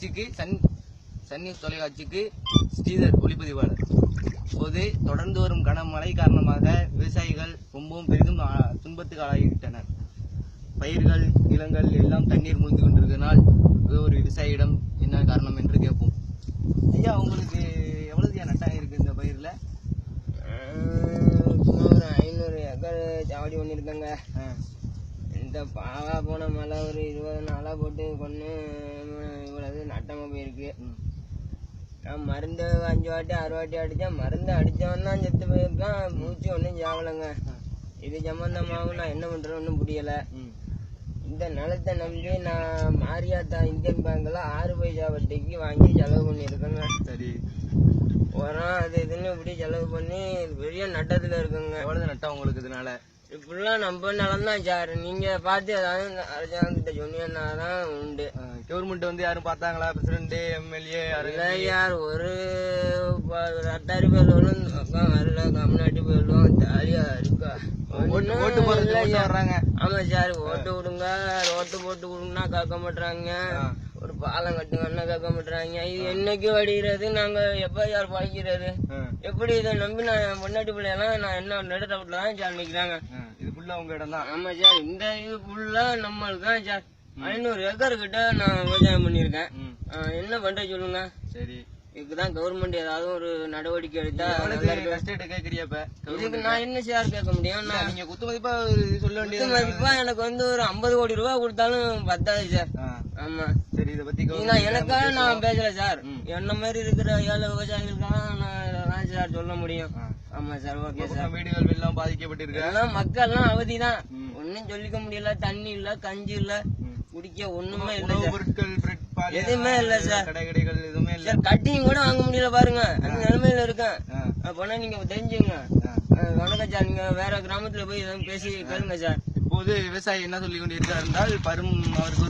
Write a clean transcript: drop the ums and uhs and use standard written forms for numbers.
தொலைக்காட்சிக்கு Sun news தொலைக்காட்சிக்கு ஸ்ரீதர் ஒளிப்பதிவாளர். இப்போது தொடர்ந்து வரும் கனமழை காரணமாக விவசாயிகள் ரொம்பவும் பெரிதும் துன்பத்துக்கு ஆளாகிவிட்டனர். பயிர்கள் நிலங்கள் எல்லாம் தண்ணீர் மூழ்கி கொண்டிருக்கிறதுனால் ஒரு விவசாயியிடம் என்ன காரணம் என்று கேட்போம். ஐயா, உங்களுக்கு எவ்வளவு நட்டாயம் இருக்கு இந்த பயிரில்? ஒரு 500 ஏக்கர் சாவடி பண்ணியிருக்கேங்க. இந்த பாவா போன மழை ஒரு 20 நாளாக போட்டு கொண்டு இவ்வளவு நட்டமாக போயிருக்கு. நான் மருந்து 5 வாட்டி 6 வாட்டி அடித்தேன். மருந்து அடித்தவன் தான் செத்து போயிருக்கான். பூச்சி ஒன்றும் சாவலைங்க. இது சம்பந்தமாகவும் நான் என்ன பண்ணுறேன்னு ஒன்றும் புரியலை. இந்த நிலத்தை நம்பி நான் மாரியாத்தா இந்தியன் பேங்க்ல 6 பைசா வட்டிக்கு வாங்கி செலவு பண்ணியிருக்கேங்க. சரி, உரம் அது இதுன்னு இப்படி செலவு பண்ணி பெரிய நட்டத்தில் இருக்குங்க. எவ்வளவு நட்டம் உங்களுக்கு இதனால? இப்படிலாம் நம்ம நிலம் தான் சார். நீங்க பார்த்து ஏதாவது அரசாங்கத்திட்ட சொன்னீங்கன்னா தான் உண்டு. கவர்மெண்ட் வந்து யாரும் பார்த்தாங்களா? பிரசிடண்ட், எம்எல்ஏ யார் ஒரு 10 பேர் வரல. கம்நாட்டு போயிடுவோம். ஜாலியா இருக்கா? வர்றாங்க. ஆமா சார், ஓட்டு விடுங்க, ரோட்டு போட்டு கொடுங்கன்னா கேட்க மாட்டாங்க. ஒரு பாலம் கட்டுங்கன்னா கேட்க மாட்டாங்க. இது என்னைக்கு வடிகிறது? நாங்க எப்ப யார் பழக்கிறது? எப்படி இதை நம்பி நான் பொன்னாட்டி பிள்ளையெல்லாம் நான் என்ன நடுத்தப்பட்டு தான் சார் நிக்கிறாங்க. இது ஃபுல்லா உங்க இடம் தான்? ஆமா சார், இந்த இது ஃபுல்லா நம்மளுக்கு தான் சார். 500 ஏக்கர் கிட்ட நான் விவசாயம் பண்ணிருக்கேன். என்ன பண்ற சொல்லுங்க. சரி, இதுக்குதான் கவர்மெண்ட் ஏதாவது ஒரு நடவடிக்கை எடுத்தா. இதுக்கு நான் என்ன சார் கேட்க முடியும்? நீங்க குத்து மதிப்பா சொல்ல வேண்டிய மதிப்பா எனக்கு வந்து ஒரு 50 கோடி ரூபாய் கொடுத்தாலும் பத்தாது சார். ஆமா. சரி, இதை பத்தி எனக்காக நான் பேசல சார். என்ன மாதிரி இருக்கிற ஏழை விவசாயிகளுக்காக நான் சார் சொல்ல முடியும். ஆமா சார், ஓகே சார். வீடுகள் எல்லாம் பாதிக்கப்பட்டிருக்கு. மக்கள் எல்லாம் அவதிதான். ஒன்னும் சொல்லிக்க முடியல. தண்ணி இல்ல, கஞ்சி இல்ல, குடிக்க ஒண்ணுமே இல்ல. பொருட்கள் எதுவுமே இல்ல சார். கடைகள் எதுவுமே இல்ல. கட்டியும் கூட வாங்க முடியல பாருங்க. அந்த நிலைமையில இருக்கேன். அப்பனா நீங்க தெரிஞ்சுங்க. வணக்கம் சார். நீங்க வேற கிராமத்துல போய் பேசி கேளுங்க சார். இப்போது விவசாயி என்ன சொல்லி கொண்டிருக்கிறார் என்றால் அவருக்கு